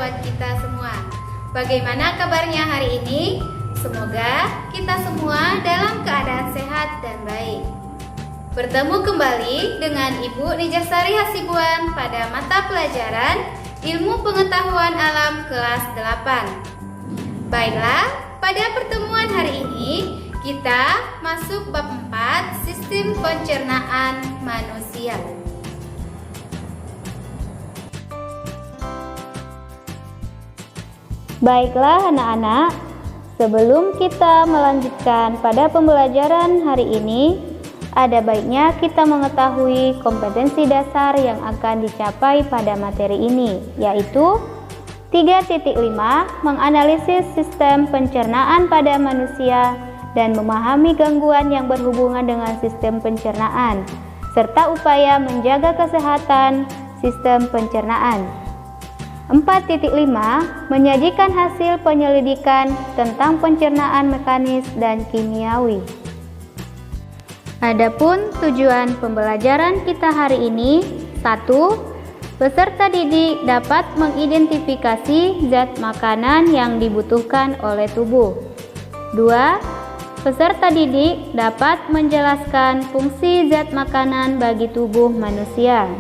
buat kita semua. Bagaimana kabarnya hari ini? Semoga kita semua dalam keadaan sehat dan baik. Bertemu kembali dengan Ibu Nijasari Hasibuan pada mata pelajaran Ilmu Pengetahuan Alam kelas 8. Baiklah, pada pertemuan hari ini kita masuk bab 4 Sistem Pencernaan Manusia. Baiklah anak-anak, sebelum kita melanjutkan pada pembelajaran hari ini, ada baiknya kita mengetahui kompetensi dasar yang akan dicapai pada materi ini, yaitu 3.5 menganalisis sistem pencernaan pada manusia dan memahami gangguan yang berhubungan dengan sistem pencernaan, serta upaya menjaga kesehatan sistem pencernaan. 4.5 menyajikan hasil penyelidikan tentang pencernaan mekanis dan kimiawi. Adapun tujuan pembelajaran kita hari ini: 1. Peserta didik dapat mengidentifikasi zat makanan yang dibutuhkan oleh tubuh. 2. Peserta didik dapat menjelaskan fungsi zat makanan bagi tubuh manusia.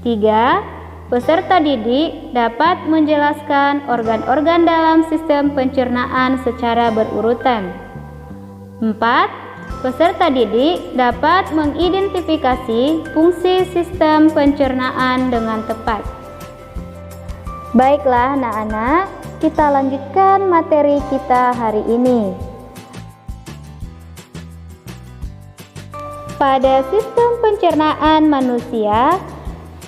3. Peserta didik dapat menjelaskan organ-organ dalam sistem pencernaan secara berurutan. 4. Peserta didik dapat mengidentifikasi fungsi sistem pencernaan dengan tepat. Baiklah anak-anak, kita lanjutkan materi kita hari ini. Pada sistem pencernaan manusia,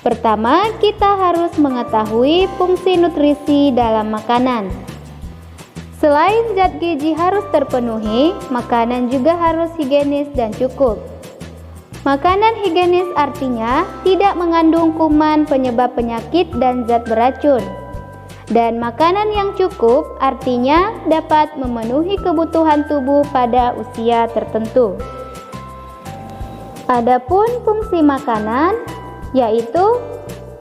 pertama, kita harus mengetahui fungsi nutrisi dalam makanan. Selain zat gizi harus terpenuhi, makanan juga harus higienis dan cukup. Makanan higienis artinya tidak mengandung kuman penyebab penyakit dan zat beracun. Dan makanan yang cukup artinya dapat memenuhi kebutuhan tubuh pada usia tertentu. Adapun fungsi makanan yaitu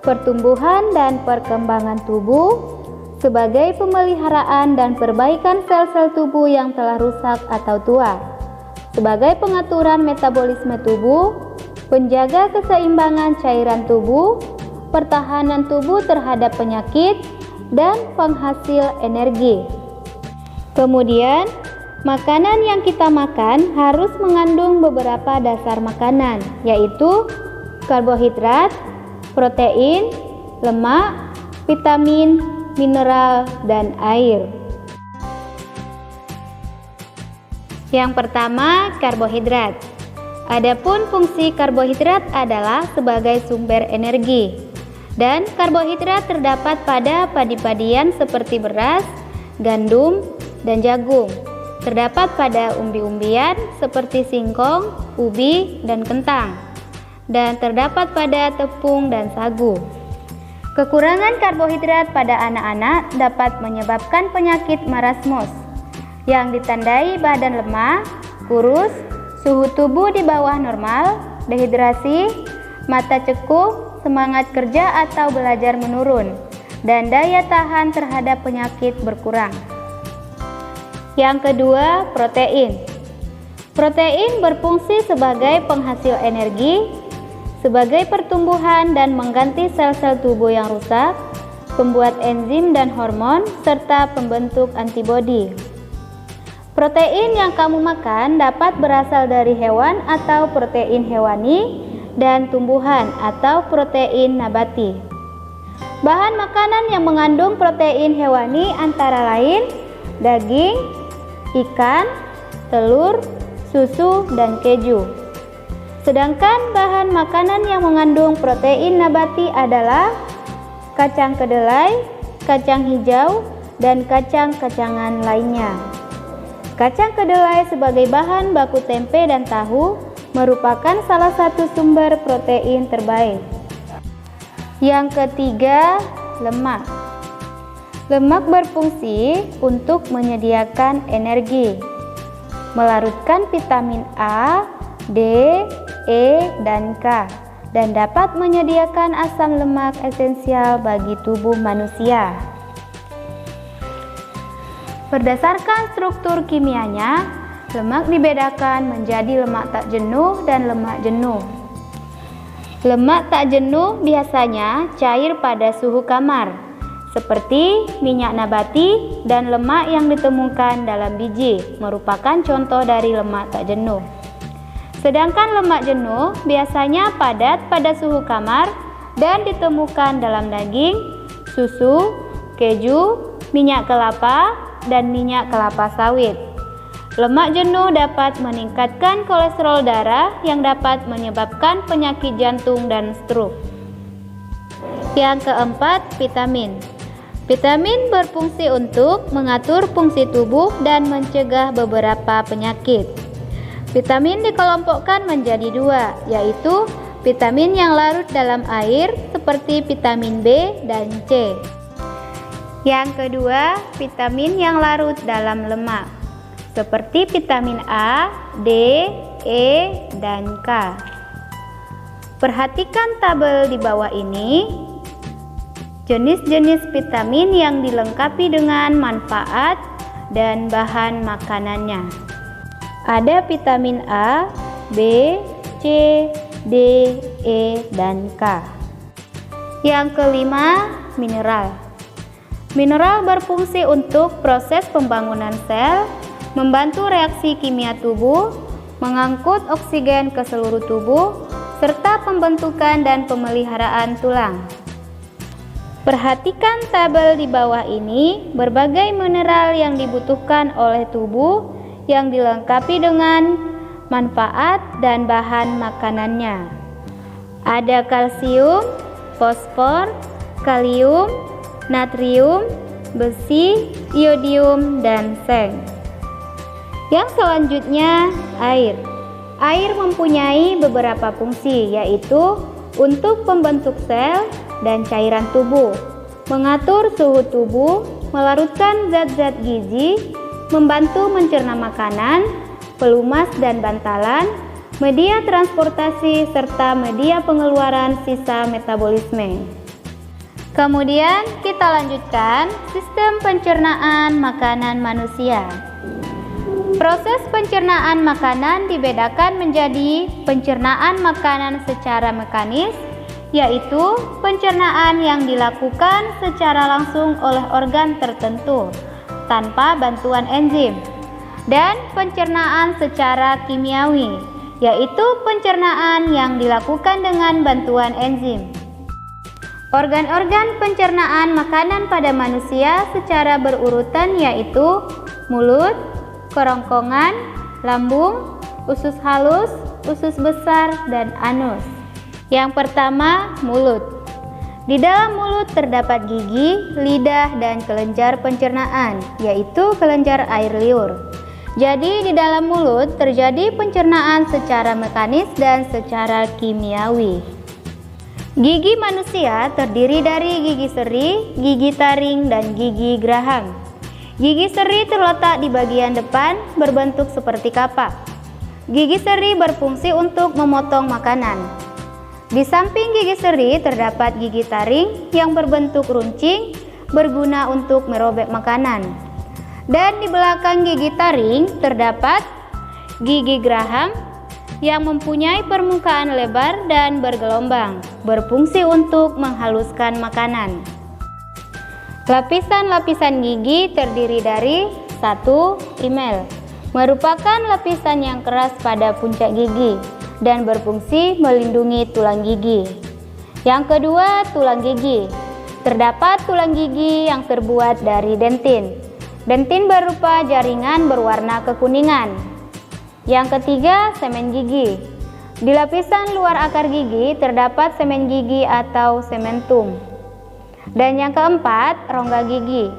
pertumbuhan dan perkembangan tubuh, sebagai pemeliharaan dan perbaikan sel-sel tubuh yang telah rusak atau tua, sebagai pengaturan metabolisme tubuh, penjaga keseimbangan cairan tubuh, pertahanan tubuh terhadap penyakit, dan penghasil energi. Kemudian, makanan yang kita makan harus mengandung beberapa dasar makanan, yaitu karbohidrat, protein, lemak, vitamin, mineral, dan air. Yang pertama, karbohidrat. Adapun fungsi karbohidrat adalah sebagai sumber energi. Dan karbohidrat terdapat pada padi-padian seperti beras, gandum, dan jagung. Terdapat pada umbi-umbian seperti singkong, ubi, dan kentang. Dan terdapat pada tepung dan sagu. Kekurangan karbohidrat pada anak-anak dapat menyebabkan penyakit marasmus yang ditandai badan lemah, kurus, suhu tubuh di bawah normal, dehidrasi, mata cekung, semangat kerja atau belajar menurun, dan daya tahan terhadap penyakit berkurang. Yang kedua, protein. Protein berfungsi sebagai penghasil energi, sebagai pertumbuhan dan mengganti sel-sel tubuh yang rusak, pembuat enzim dan hormon, serta pembentuk antibodi. Protein yang kamu makan dapat berasal dari hewan atau protein hewani dan tumbuhan atau protein nabati. Bahan makanan yang mengandung protein hewani antara lain daging, ikan, telur, susu, dan keju. Sedangkan bahan makanan yang mengandung protein nabati adalah kacang kedelai, kacang hijau, dan kacang-kacangan lainnya. Kacang kedelai sebagai bahan baku tempe dan tahu merupakan salah satu sumber protein terbaik. Yang ketiga, lemak. Lemak berfungsi untuk menyediakan energi, melarutkan vitamin A, D, E, dan K, dan dapat menyediakan asam lemak esensial bagi tubuh manusia. Berdasarkan struktur kimianya, lemak dibedakan menjadi lemak tak jenuh dan lemak jenuh. Lemak tak jenuh biasanya cair pada suhu kamar, seperti minyak nabati dan lemak yang ditemukan dalam biji, merupakan contoh dari lemak tak jenuh. Sedangkan lemak jenuh biasanya padat pada suhu kamar dan ditemukan dalam daging, susu, keju, minyak kelapa, dan minyak kelapa sawit. Lemak jenuh dapat meningkatkan kolesterol darah yang dapat menyebabkan penyakit jantung dan stroke. Yang keempat, vitamin. Vitamin berfungsi untuk mengatur fungsi tubuh dan mencegah beberapa penyakit. Vitamin dikelompokkan menjadi dua, yaitu vitamin yang larut dalam air seperti vitamin B dan C. Yang kedua, vitamin yang larut dalam lemak seperti vitamin A, D, E, dan K. Perhatikan tabel di bawah ini. Jenis-jenis vitamin yang dilengkapi dengan manfaat dan bahan makanannya. Ada vitamin A, B, C, D, E, dan K. Yang kelima, mineral. Mineral berfungsi untuk proses pembangunan sel, membantu reaksi kimia tubuh, mengangkut oksigen ke seluruh tubuh, serta pembentukan dan pemeliharaan tulang. Perhatikan tabel di bawah ini, berbagai mineral yang dibutuhkan oleh tubuh yang dilengkapi dengan manfaat dan bahan makanannya. Ada kalsium, fosfor, kalium, natrium, besi, iodium, dan seng. Yang selanjutnya, air. Air mempunyai beberapa fungsi, yaitu untuk pembentuk sel dan cairan tubuh, mengatur suhu tubuh, melarutkan zat-zat gizi, membantu mencerna makanan, pelumas dan bantalan, media transportasi, serta media pengeluaran sisa metabolisme. Kemudian kita lanjutkan sistem pencernaan makanan manusia. Proses pencernaan makanan dibedakan menjadi pencernaan makanan secara mekanis, yaitu pencernaan yang dilakukan secara langsung oleh organ tertentu tanpa bantuan enzim, dan pencernaan secara kimiawi, yaitu pencernaan yang dilakukan dengan bantuan enzim. Organ-organ pencernaan makanan pada manusia secara berurutan yaitu mulut, kerongkongan, lambung, usus halus, usus besar, dan anus. Yang pertama, mulut. Di dalam mulut terdapat gigi, lidah, dan kelenjar pencernaan, yaitu kelenjar air liur. Jadi di dalam mulut terjadi pencernaan secara mekanis dan secara kimiawi. Gigi manusia terdiri dari gigi seri, gigi taring, dan gigi geraham. Gigi seri terletak di bagian depan, berbentuk seperti kapak. Gigi seri berfungsi untuk memotong makanan. Di samping gigi seri terdapat gigi taring yang berbentuk runcing, berguna untuk merobek makanan. Dan di belakang gigi taring terdapat gigi geraham yang mempunyai permukaan lebar dan bergelombang, berfungsi untuk menghaluskan makanan. Lapisan-lapisan gigi terdiri dari 1. Email, merupakan lapisan yang keras pada puncak gigi dan berfungsi melindungi tulang gigi. Yang kedua, tulang gigi. Terdapat tulang gigi yang terbuat dari dentin. Dentin berupa jaringan berwarna kekuningan. Yang ketiga, semen gigi. Di lapisan luar akar gigi terdapat semen gigi atau sementum. Dan yang keempat, rongga gigi.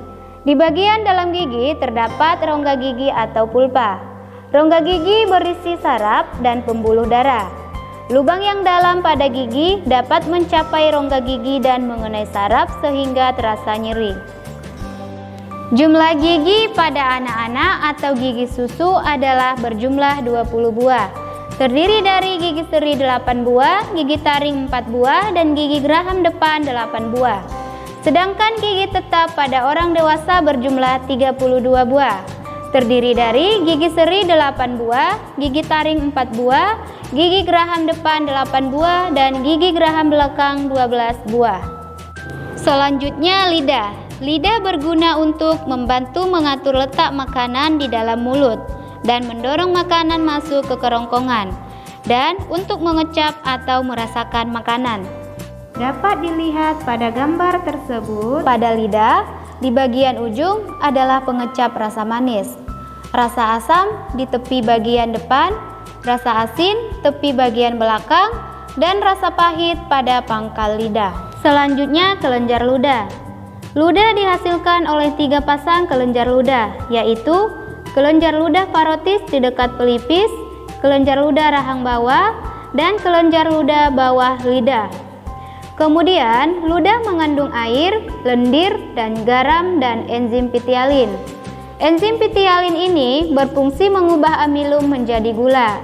Di bagian dalam gigi terdapat rongga gigi atau pulpa. Rongga gigi berisi saraf dan pembuluh darah. Lubang yang dalam pada gigi dapat mencapai rongga gigi dan mengenai saraf sehingga terasa nyeri. Jumlah gigi pada anak-anak atau gigi susu adalah berjumlah 20 buah. Terdiri dari gigi seri 8 buah, gigi taring 4 buah, dan gigi geraham depan 8 buah. Sedangkan gigi tetap pada orang dewasa berjumlah 32 buah. Terdiri dari gigi seri 8 buah, gigi taring 4 buah, gigi geraham depan 8 buah, dan gigi geraham belakang 12 buah. Selanjutnya lidah. Lidah berguna untuk membantu mengatur letak makanan di dalam mulut dan mendorong makanan masuk ke kerongkongan, dan untuk mengecap atau merasakan makanan. Dapat dilihat pada gambar tersebut, pada lidah, di bagian ujung adalah pengecap rasa manis, rasa asam di tepi bagian depan, rasa asin tepi bagian belakang, dan rasa pahit pada pangkal lidah. Selanjutnya kelenjar ludah. Ludah dihasilkan oleh 3 pasang kelenjar ludah, yaitu kelenjar ludah parotis di dekat pelipis, kelenjar ludah rahang bawah, dan kelenjar ludah bawah lidah. Kemudian, ludah mengandung air, lendir, dan garam dan enzim pitialin. Enzim pitialin ini berfungsi mengubah amilum menjadi gula,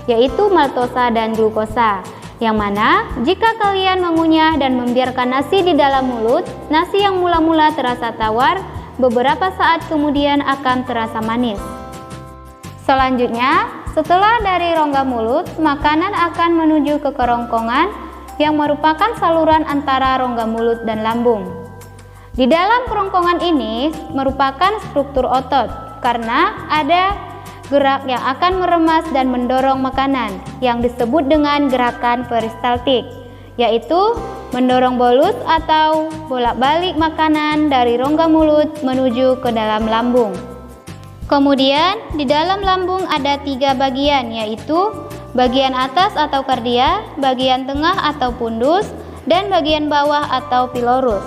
yaitu maltosa dan glukosa, yang mana jika kalian mengunyah dan membiarkan nasi di dalam mulut, nasi yang mula-mula terasa tawar, beberapa saat kemudian akan terasa manis. Selanjutnya, setelah dari rongga mulut, makanan akan menuju ke kerongkongan, yang merupakan saluran antara rongga mulut dan lambung. Di dalam kerongkongan ini merupakan struktur otot, karena ada gerak yang akan meremas dan mendorong makanan yang disebut dengan gerakan peristaltik, yaitu mendorong bolus atau bolak-balik makanan dari rongga mulut menuju ke dalam lambung. Kemudian di dalam lambung ada 3 bagian, yaitu bagian atas atau kardia, bagian tengah atau pundus, dan bagian bawah atau pilorus.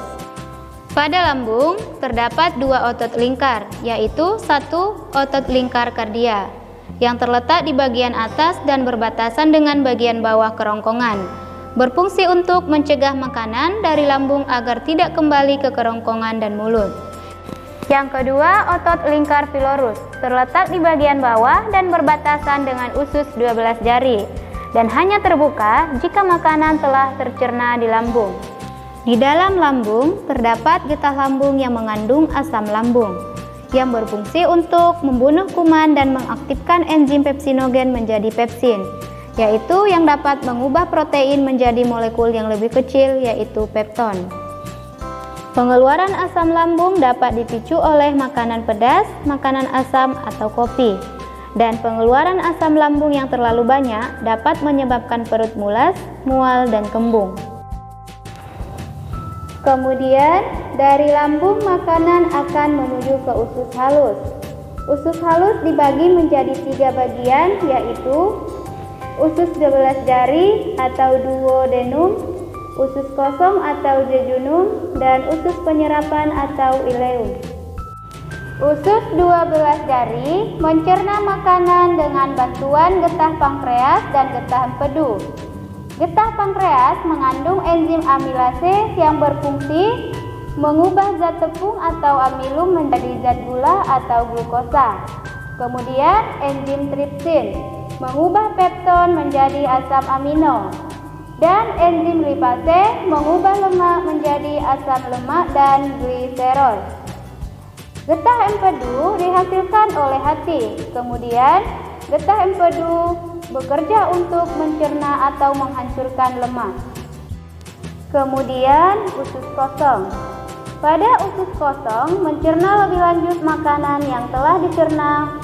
Pada lambung terdapat 2 otot lingkar, yaitu 1 otot lingkar kardia yang terletak di bagian atas dan berbatasan dengan bagian bawah kerongkongan, berfungsi untuk mencegah makanan dari lambung agar tidak kembali ke kerongkongan dan mulut. Yang kedua, otot lingkar pilorus terletak di bagian bawah dan berbatasan dengan usus 12 jari dan hanya terbuka jika makanan telah tercerna di lambung. Di dalam lambung terdapat getah lambung yang mengandung asam lambung yang berfungsi untuk membunuh kuman dan mengaktifkan enzim pepsinogen menjadi pepsin, yaitu yang dapat mengubah protein menjadi molekul yang lebih kecil, yaitu pepton. Pengeluaran asam lambung dapat dipicu oleh makanan pedas, makanan asam, atau kopi. Dan pengeluaran asam lambung yang terlalu banyak dapat menyebabkan perut mulas, mual, dan kembung. Kemudian, dari lambung makanan akan menuju ke usus halus. Usus halus dibagi menjadi 3 bagian, yaitu usus 12 jari atau duodenum, usus kosong atau jejunum, dan usus penyerapan atau ileum. Usus 12 jari mencerna makanan dengan bantuan getah pankreas dan getah empedu. Getah pankreas mengandung enzim amilase yang berfungsi mengubah zat tepung atau amilum menjadi zat gula atau glukosa. Kemudian enzim tripsin mengubah pepton menjadi asam amino. Dan enzim lipase mengubah lemak menjadi asam lemak dan gliserol. Getah empedu dihasilkan oleh hati. Kemudian getah empedu bekerja untuk mencerna atau menghancurkan lemak. Kemudian usus kosong. Pada usus kosong mencerna lebih lanjut makanan yang telah dicerna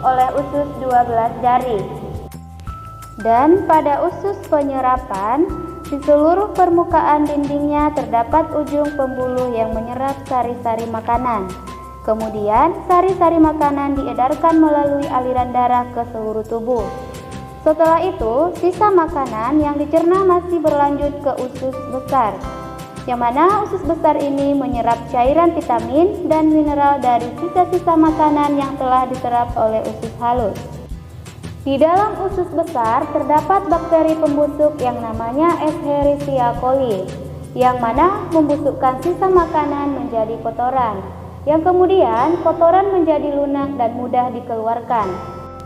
oleh usus 12 jari. Dan pada usus penyerapan, di seluruh permukaan dindingnya terdapat ujung pembuluh yang menyerap sari-sari makanan. Kemudian, sari-sari makanan diedarkan melalui aliran darah ke seluruh tubuh. Setelah itu, sisa makanan yang dicerna masih berlanjut ke usus besar, yang mana usus besar ini menyerap cairan vitamin dan mineral dari sisa-sisa makanan yang telah diserap oleh usus halus. Di dalam usus besar terdapat bakteri pembusuk yang namanya Escherichia coli, yang mana membusukkan sisa makanan menjadi kotoran, yang kemudian kotoran menjadi lunak dan mudah dikeluarkan.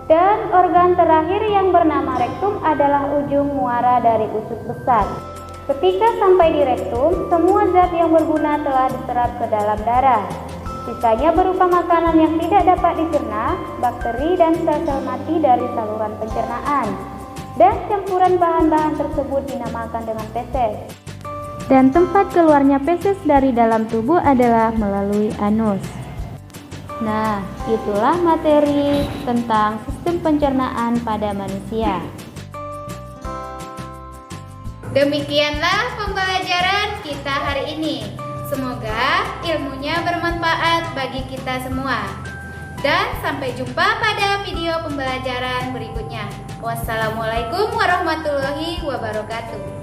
Dan organ terakhir yang bernama rektum adalah ujung muara dari usus besar. Ketika sampai di rektum, semua zat yang berguna telah diserap ke dalam darah. Sisanya berupa makanan yang tidak dapat dicerna, bakteri dan sel-sel mati dari saluran pencernaan. Dan campuran bahan-bahan tersebut dinamakan dengan feses. Dan tempat keluarnya feses dari dalam tubuh adalah melalui anus. Nah, itulah materi tentang sistem pencernaan pada manusia. Demikianlah pembelajaran kita hari ini. Semoga ilmunya bermanfaat bagi kita semua. Dan sampai jumpa pada video pembelajaran berikutnya. Wassalamualaikum warahmatullahi wabarakatuh.